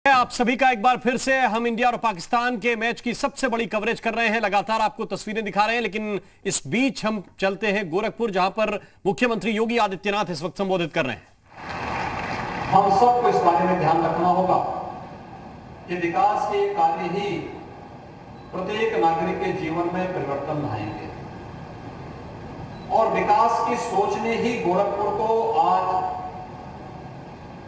आप सभी का एक बार फिर से हम इंडिया और पाकिस्तान के मैच की सबसे बड़ी कवरेज कर रहे हैं। लगातार आपको तस्वीरें दिखा रहे हैं, लेकिन इस बीच हम चलते हैं गोरखपुर, जहां पर मुख्यमंत्री योगी आदित्यनाथ इस वक्त संबोधित कर रहे हैं। हम सबको इस बारे में ध्यान रखना होगा कि विकास के कार्य ही प्रत्येक नागरिक के जीवन में परिवर्तन लाएंगे और विकास की सोच ने ही गोरखपुर को आज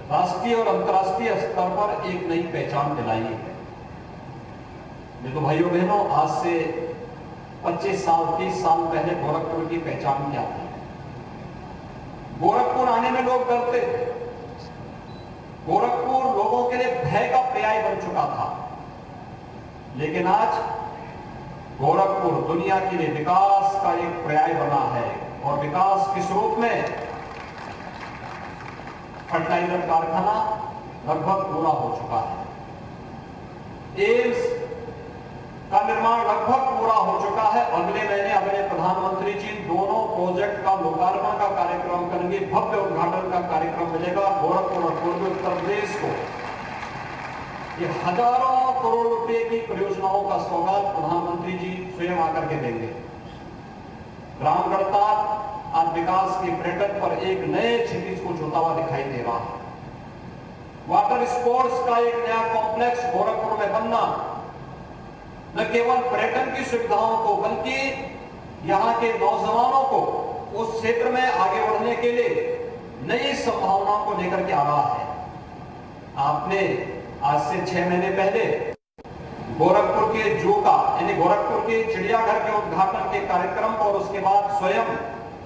राष्ट्रीय और अंतर्राष्ट्रीय स्तर पर एक नई पहचान दिलाई है। देखो भाइयों बहनों, आज से 25 साल 30 साल पहले गोरखपुर की पहचान क्या थी? गोरखपुर आने में लोग डरते थे। गोरखपुर लोगों के लिए भय का पर्याय बन चुका था, लेकिन आज गोरखपुर दुनिया के लिए विकास का एक पर्याय बना है। और विकास किस रूप में? फर्टिलाइजर कारखाना लगभग पूरा हो चुका है, एम्स का निर्माण लगभग पूरा हो चुका है। अगले महीने अपने प्रधानमंत्री जी दोनों प्रोजेक्ट का लोकार्पण का कार्यक्रम करेंगे, भव्य उद्घाटन का कार्यक्रम मिलेगा। गोरखपुर और पूर्वी उत्तर प्रदेश को ये हजारों करोड़ रुपए की परियोजनाओं का सौगात प्रधानमंत्री जी स्वयं आकर के देंगे। ग्राम गणतंत्र आज विकास के पर्यटन पर एक नए क्षितिज को छूता हुआ दिखाई दे रहा है। वाटर स्पोर्ट्स का एक नया कॉम्प्लेक्स गोरखपुर में बनना न केवल पर्यटन की सुविधाओं को बल्कि यहां के नौजवानों को उस क्षेत्र में आगे बढ़ने के लिए नई संभावनाओं को लेकर के आ रहा है। आपने आज से 6 महीने पहले गोरखपुर के जू का यानी गोरखपुर के चिड़ियाघर के उद्घाटन के कार्यक्रम और उसके बाद स्वयं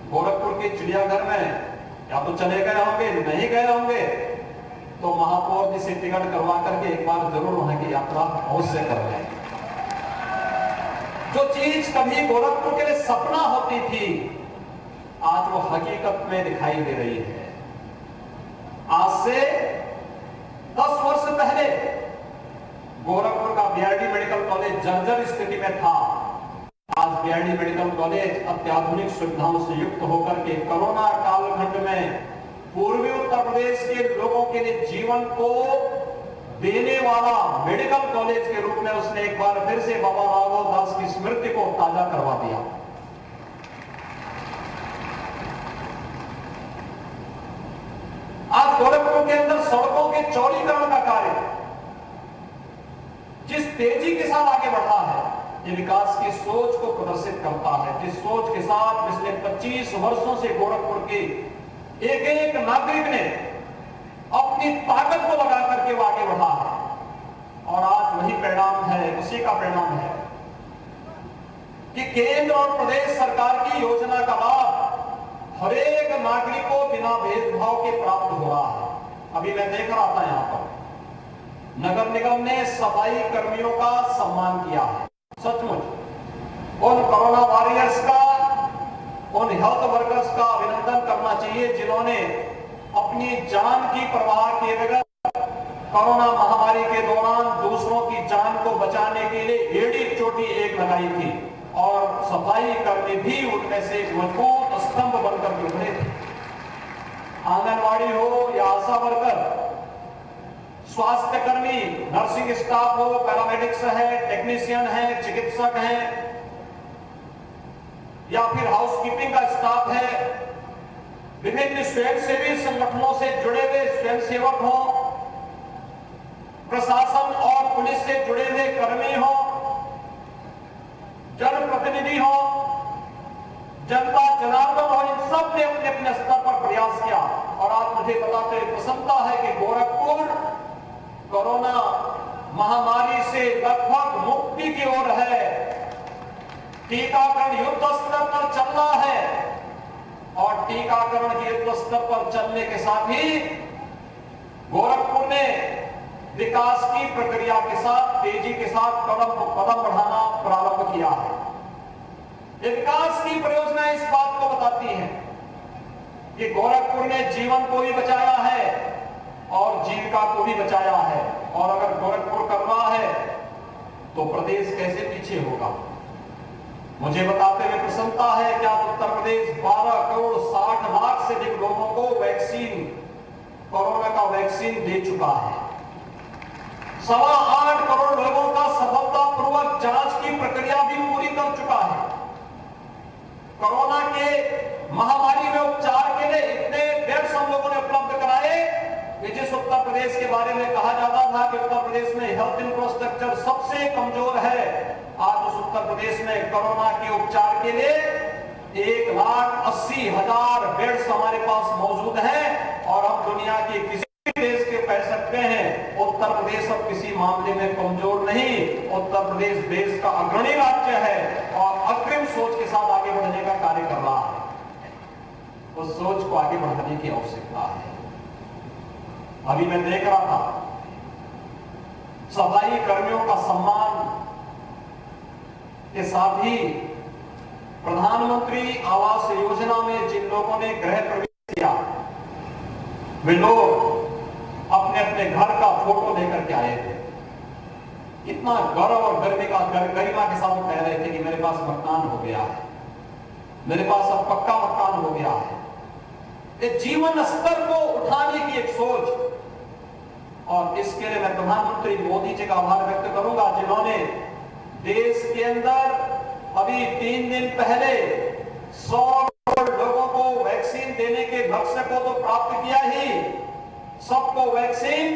गोरखपुर के चिड़ियाघर में या तो चले गए होंगे, नहीं गए होंगे, तो महापौर जी से टिकट करवा करके एक बार जरूर वहां की यात्रा अवश्य कर लें। जो चीज कभी गोरखपुर के लिए सपना होती थी, आज वो हकीकत में दिखाई दे रही है। आज से 10 वर्ष पहले गोरखपुर का बीआरडी मेडिकल कॉलेज जर्जर स्थिति में था। आज बीआरडी मेडिकल कॉलेज अत्याधुनिक सुविधाओं से युक्त होकर के कोरोना कालखंड में पूर्वी उत्तर प्रदेश के लोगों के लिए जीवन को देने वाला मेडिकल कॉलेज के रूप में उसने एक बार फिर से बाबा राघव दास की स्मृति को ताजा करवा दिया। आज गोरखपुर के अंदर सड़कों के चौड़ीकरण का कार्य जिस तेजी के साथ आगे बढ़ा है, ये विकास की सोच को प्रदर्शित करता है। जिस सोच के साथ पिछले 25 वर्षों से गोरखपुर के एक एक नागरिक ने अपनी ताकत को लगा करके वो आगे बढ़ा है, और आज वही परिणाम है, उसी का परिणाम है कि केंद्र और प्रदेश सरकार की योजना का लाभ हर एक नागरिक को बिना भेदभाव के प्राप्त हो रहा है। अभी मैं देख रहा था यहां पर नगर निगम ने सफाई कर्मियों का सम्मान किया है। सचमुच उन कोरोना वॉरियर्स का, उन हेल्थ वर्कर्स का अभिनंदन करना चाहिए जिन्होंने अपनी जान की परवाह किए बगैर कोरोना महामारी के दौरान दूसरों की जान को बचाने के लिए एड़ी चोटी एक लगाई थी, और सफाई कर्मी भी उनमें से मजबूत स्तंभ बनकर के उभरे थे। आंगनबाड़ी हो या आशा वर्कर, स्वास्थ्य कर्मी, नर्सिंग स्टाफ हो, पैरामेडिक्स है, टेक्नीशियन है, चिकित्सक है, या फिर हाउसकीपिंग का स्टाफ है, विभिन्न स्वयंसेवी संगठनों से जुड़े हुए स्वयंसेवक हो, प्रशासन और पुलिस से जुड़े हुए कर्मी हो, जनप्रतिनिधि हो, जनता जनार्दन हो, इन सब ने अपने अपने स्तर पर प्रयास किया। और आज मुझे बताते हुए प्रसन्नता है कि गोरखपुर कोरोना महामारी से लगभग मुक्ति की ओर है। टीकाकरण युद्ध स्तर पर चल रहा है, और टीकाकरण के युद्ध स्तर पर चलने के साथ ही गोरखपुर ने विकास की प्रक्रिया के साथ तेजी के साथ कदम बढ़ाना प्रारंभ किया है। ये विकास की परियोजना इस बात को बताती है कि गोरखपुर ने जीवन को भी बचाया है और जीविका को भी बचाया है। और अगर गोरखपुर कर रहा है तो प्रदेश कैसे पीछे होगा? मुझे बताते हुए प्रसन्नता है कि आज उत्तर प्रदेश 12 करोड़ 60 लाख से अधिक लोगों को वैक्सीन, कोरोना का वैक्सीन दे चुका है। 8.25 करोड़ लोगों का सफलतापूर्वक जांच की प्रक्रिया भी पूरी कर चुका है। कोरोना के महामारी में उपचार के लिए इतने बेड्स हम लोगों ने उपलब्ध कराए कि जिस उत्तर प्रदेश के बारे में कहा जाता था कि उत्तर प्रदेश में हेल्थ इंफ्रास्ट्रक्चर सबसे कमजोर है, आज उस उत्तर प्रदेश में कोरोना के उपचार के लिए 1,80,000 बेड्स हमारे पास मौजूद हैं और हम दुनिया के किसी देश के कह सकते हैं उत्तर प्रदेश अब किसी मामले में कमजोर नहीं। उत्तर प्रदेश देश का अग्रणी राज्य है और अग्रिम सोच के साथ आगे बढ़ने का कार्य कर रहा है। उस सोच को आगे बढ़ाने की आवश्यकता है। अभी मैं देख रहा था सफाई कर्मियों का सम्मान के साथ ही प्रधानमंत्री आवास योजना में जिन लोगों ने गृह प्रवेश किया वे लोग अपने अपने घर का फोटो लेकर के आए थे। कितना गौरव और गरिमा के साथ कह रहे थे कि मेरे पास मकान हो गया है, मेरे पास अब पक्का मकान हो गया है। ये जीवन स्तर को उठाने की एक सोच, और इसके लिए मैं प्रधानमंत्री मोदी जी का आभार व्यक्त करूंगा जिन्होंने देश के अंदर अभी 3 दिन पहले 100 करोड़ लोगों को वैक्सीन देने के लक्ष्य को तो प्राप्त किया ही, सबको वैक्सीन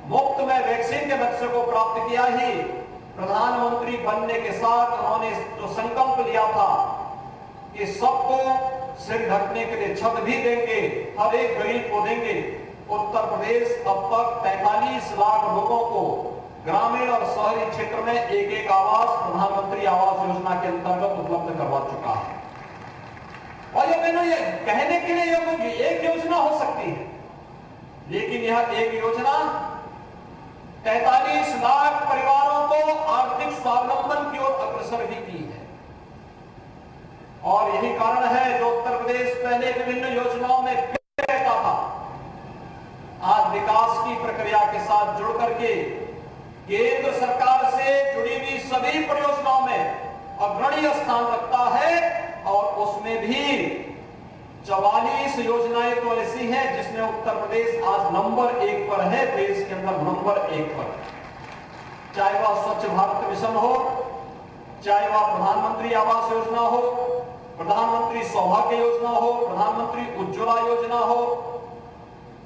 मुफ्त में वैक्सीन के लक्ष्य को प्राप्त किया ही। प्रधानमंत्री बनने के साथ उन्होंने जो संकल्प लिया था कि सबको सिर ढकने के लिए छत भी देंगे, हर एक गरीब को देंगे। उत्तर प्रदेश अब तक 43 लाख लोगों को ग्रामीण और शहरी क्षेत्र में एक आवास प्रधानमंत्री आवास योजना के अंतर्गत उपलब्ध करवा चुका है। और ये कहने के लिए एक योजना हो सकती है, लेकिन यह एक योजना 43 लाख परिवारों को आर्थिक स्वावलंबन की ओर अग्रसर भी की है। और यही कारण है जो उत्तर प्रदेश पहले विभिन्न योजनाओं में रहता था, आज विकास की प्रक्रिया के साथ जुड़ करके केंद्र सरकार से जुड़ी हुई सभी परियोजनाओं में अग्रणी स्थान रखता है। और उसमें भी 44 योजनाएं तो ऐसी हैं जिसमें उत्तर प्रदेश आज नंबर 1 पर है, देश के अंदर नंबर 1 पर। चाहे वह स्वच्छ भारत मिशन हो, चाहे वह प्रधानमंत्री आवास योजना हो, प्रधानमंत्री सौभाग्य योजना हो, प्रधानमंत्री उज्ज्वला योजना हो,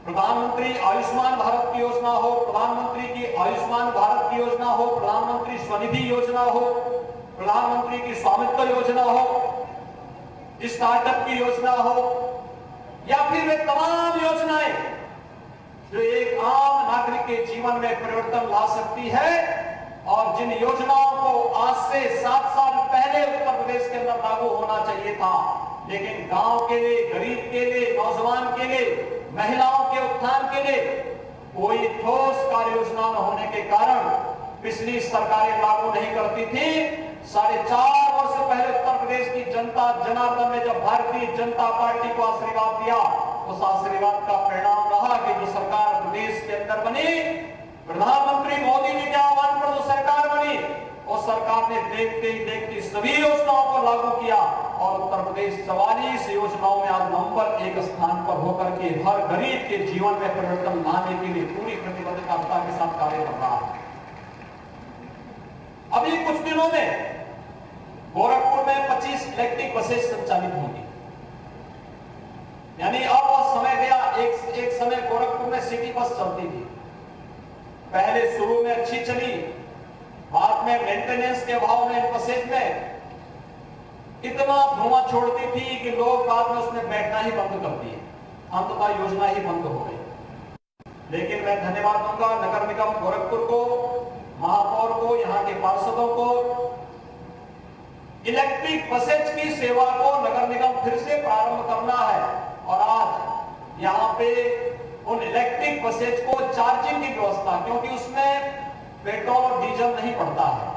प्रधानमंत्री आयुष्मान भारत की योजना हो, प्रधानमंत्री की आयुष्मान भारत की योजना हो, प्रधानमंत्री स्वनिधि योजना हो, प्रधानमंत्री की स्वामित्व योजना हो, स्टार्टअप की योजना हो, या फिर वे तमाम योजनाएं जो एक आम नागरिक के जीवन में परिवर्तन ला सकती है। और जिन योजनाओं को आज से 7 साल पहले उत्तर प्रदेश के अंदर लागू होना चाहिए था, लेकिन गांव के लिए, गरीब के लिए, नौजवान के लिए, महिलाओं के उत्थान के लिए कोई ठोस कार्य योजना न होने के कारण पिछली सरकारें लागू नहीं करती थी। 4.5 वर्ष पहले उत्तर प्रदेश की जनता जनार्दन ने जब भारतीय जनता पार्टी को आशीर्वाद दिया, उस आशीर्वाद का परिणाम रहा कि जो सरकार प्रदेश के अंदर बनी, प्रधानमंत्री मोदी जी के आह्वान पर जो सरकार बनी, उस सरकार ने देखते ही देखते सभी योजनाओं को लागू किया और उत्तर प्रदेश 44 योजनाओं में आज नंबर 1 स्थान पर होकर के हर गरीब के जीवन में परिवर्तन लाने के लिए पूरी प्रतिबद्धता के साथ कार्य कर रहा है। अभी कुछ दिनों में गोरखपुर में 25 इलेक्ट्रिक बसेस संचालित होंगी। यानी अब वह समय गया, एक समय गोरखपुर में सिटी बस चलती थी, पहले शुरू में अच्छी चली, बाद में मेंटेनेंस के अभाव में इन बसेस में इतना धुआं छोड़ती थी कि लोग बाद में उसमें बैठना ही बंद कर दिए, अंततः योजना ही बंद हो गई। लेकिन मैं धन्यवाद दूंगा नगर निगम गोरखपुर को, महापौर को, यहाँ के पार्षदों को। इलेक्ट्रिक बसेज की सेवा को नगर निगम फिर से प्रारंभ करना है और आज यहाँ पे उन इलेक्ट्रिक बसेज को चार्जिंग की व्यवस्था, क्योंकि उसमें पेट्रोल और डीजल नहीं पड़ता है,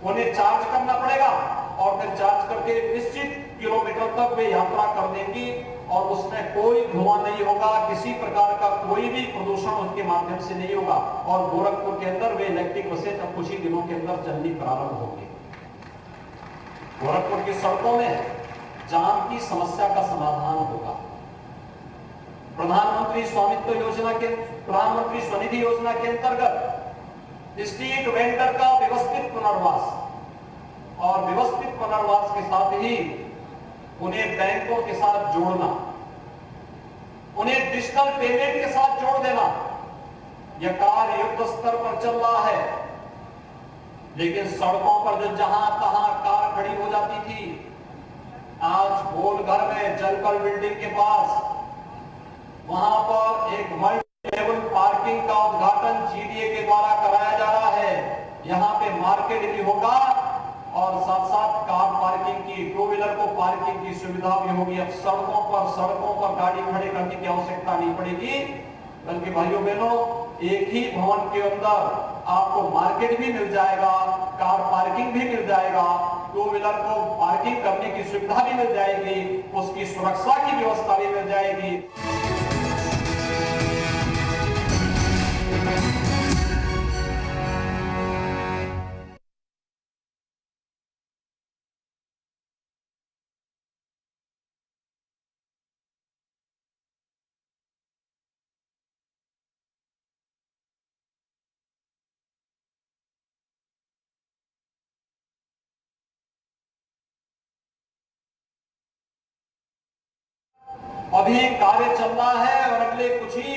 उन्हें चार्ज करना पड़ेगा और फिर चार्ज करके निश्चित किलोमीटर तक वे यात्रा कर देंगी और उसमें कोई धुआं नहीं होगा, किसी प्रकार का कोई भी प्रदूषण उसके माध्यम से नहीं होगा। और गोरखपुर के अंदर वे इलेक्ट्रिक बसेज अब कुछ ही दिनों के अंदर चलनी प्रारंभ होगी। गोरखपुर की सड़कों में जाम की समस्या का समाधान होगा। प्रधानमंत्री स्वामित्व योजना के, प्रधानमंत्री स्वनिधि योजना के अंतर्गत स्ट्रीट वेंडर का व्यवस्थित पुनर्वास, और व्यवस्थित पुनर्वास के साथ ही उन्हें बैंकों के साथ जोड़ना, उन्हें डिजिटल पेमेंट के साथ जोड़ देना। यह कार्य युद्ध स्तर पर चल रहा है, लेकिन सड़कों पर जो जहां तहां कार खड़ी हो जाती थी, आज गोलघर में जलकर बिल्डिंग के पास वहां पर एक मल्टी लेवल पार्किंग का उद्घाटन जीडीए के द्वारा कराया जा रहा है। यहां पे मार्केट भी होगा और साथ साथ कार पार्किंग की, टू व्हीलर को पार्किंग की सुविधा भी होगी। अब सड़कों पर गाड़ी खड़े करने की आवश्यकता नहीं पड़ेगी, बल्कि भाइयों बहनों एक ही भवन के अंदर आपको मार्केट भी मिल जाएगा, कार पार्किंग भी मिल जाएगा, टू व्हीलर को पार्किंग करने की सुविधा भी मिल जाएगी, उसकी सुरक्षा की व्यवस्था भी मिल जाएगी। अभी कार्य चल रहा है और अगले कुछ ही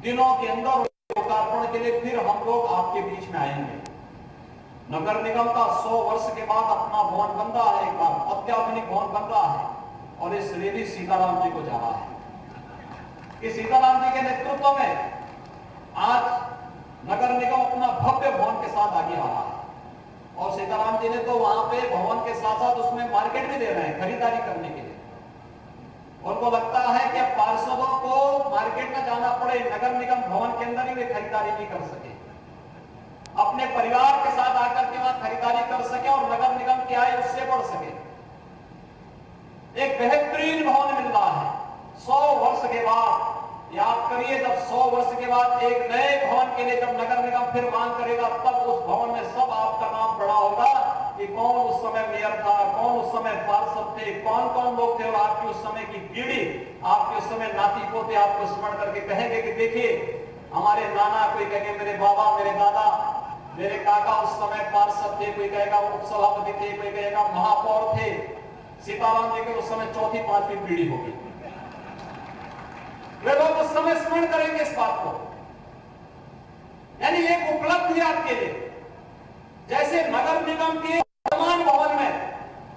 दिनों के अंदर लोकार्पण के लिए फिर हम लोग आपके बीच में आएंगे। नगर निगम का 100 वर्ष के बाद अपना भवन बन रहा है, एक बार अत्याधुनिक भवन बन रहा है, और इस श्री सीताराम जी को जा रहा है। कि सीताराम जी के नेतृत्व में आज नगर निगम अपना भव्य भवन के साथ आगे आ रहा है, और सीताराम जी ने तो वहां पे भवन के साथ साथ उसमें मार्केट भी दे रहे हैं खरीदारी करने के लिए। उनको लगता है कि अब पार्षदों को मार्केट में जाना पड़े, नगर निगम भवन के अंदर ही वे खरीदारी नहीं कर सके, अपने परिवार के साथ आकर के वहां खरीदारी कर सके और नगर निगम की आय उससे बढ़ सके। एक बेहतरीन भवन मिल रहा है 100 वर्ष के बाद। याद करिए, जब 100 वर्ष के बाद एक नए भवन के लिए जब नगर निगम फिर मांग करेगा, तब उस भवन में सब आपका नाम पड़ा होगा कि कौन उस समय मेयर था, कौन उस समय पार्षद थे, कौन कौन लोग थे, और आपकी उस समय की पीढ़ी, आपके उस समय नाती पोते आपको स्मरण करके कहेंगे कि देखिए हमारे नाना, कोई कहेंगे मेरे बाबा, मेरे दादा, मेरे काका उस समय पार्षद थे, कोई कहेगा उपसभापति थे, कोई कहेगा महापौर थे। सीताराम जी के उस समय चौथी पांचवी पीढ़ी होगी। वे लोग उस समय स्मरण करेंगे इस बात को। यानी एक उपलब्धि आपके लिए, जैसे नगर निगम के वर्तमान भवन में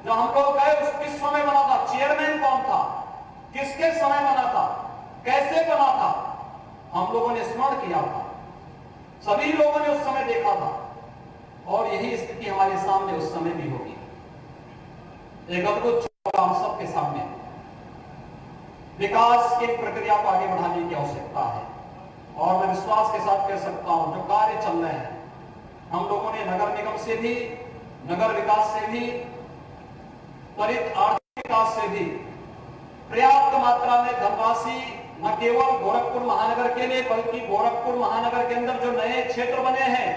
जो हम लोग गए, उस किस समय बना था, चेयरमैन कौन था, किसके समय बना था, कैसे बना था, हम लोगों ने स्मरण किया था, सभी लोगों ने उस समय देखा था, और यही स्थिति हमारे सामने उस समय भी होगी। एक अद्भुत हम सबके सामने विकास की प्रक्रिया को आगे बढ़ाने की आवश्यकता है, और मैं विश्वास के साथ कह सकता हूं जो कार्य चल रहे हैं, हम लोगों ने नगर निगम से भी, नगर विकास से भी, त्वरित आर्थिक विकास से भी पर्याप्त मात्रा में धनराशि न केवल गोरखपुर महानगर के लिए, बल्कि गोरखपुर महानगर के अंदर जो नए क्षेत्र बने हैं,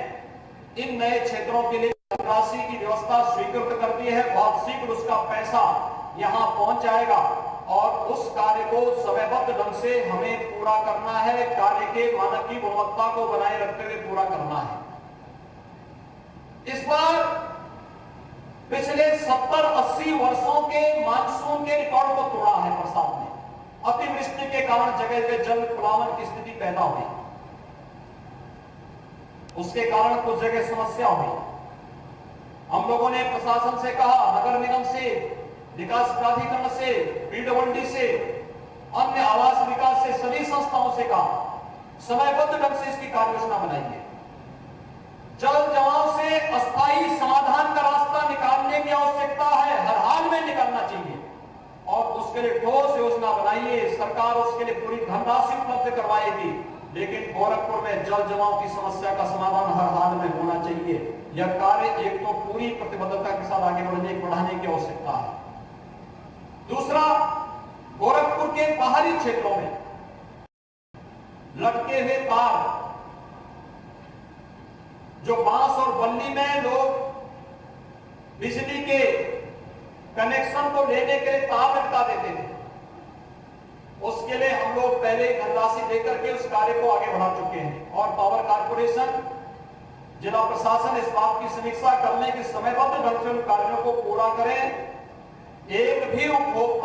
इन नए क्षेत्रों के लिए धनराशि की व्यवस्था स्वीकृत कर दी है। बहुत शीघ्र उसका पैसा यहां पहुंच जाएगा, और उस कार्य को समयबद्ध ढंग से हमें पूरा करना है। कार्य के मानक की गुणवत्ता को बनाए रखते हुए पूरा करना है। इस बार पिछले 70-80 वर्षों के मानसून के रिकॉर्ड को तोड़ा है प्रसाद ने। अतिवृष्टि के कारण जगह जगह जल प्लावन की स्थिति पैदा हुई, उसके कारण कुछ जगह समस्या हुई। हम लोगों ने प्रशासन से कहा, नगर निगम से, विकास प्राधिकरण से, पीडब्ल्यूडी से, अन्य आवास विकास से, सभी संस्थाओं से कहा समयबद्ध ढंग से इसकी कार्य योजना बनाइए। जल जमाव से अस्थायी समाधान का रास्ता निकालने की आवश्यकता है, हर हाल में निकालना चाहिए, और उसके लिए ठोस योजना बनाइए। सरकार उसके लिए पूरी धनराशि उपलब्ध करवाएगी, लेकिन गोरखपुर में जल जमाव की समस्या का समाधान हर हाल में होना चाहिए। यह कार्य एक तो पूरी प्रतिबद्धता के साथ आगे बढ़ाने की आवश्यकता है। दूसरा, गोरखपुर के बाहरी क्षेत्रों में लटके हुए तार, जो बांस और बल्ली में लोग बिजली के कनेक्शन को लेने के लिए तार लटका देते थे, उसके लिए हम लोग पहले धनराशि देकर के उस कार्य को आगे बढ़ा चुके हैं, और पावर कारपोरेशन जिला प्रशासन इस बात की समीक्षा कर ले कि समयबद्ध ढंग से उन कार्यों को पूरा करें। एक भी उपभोक्ता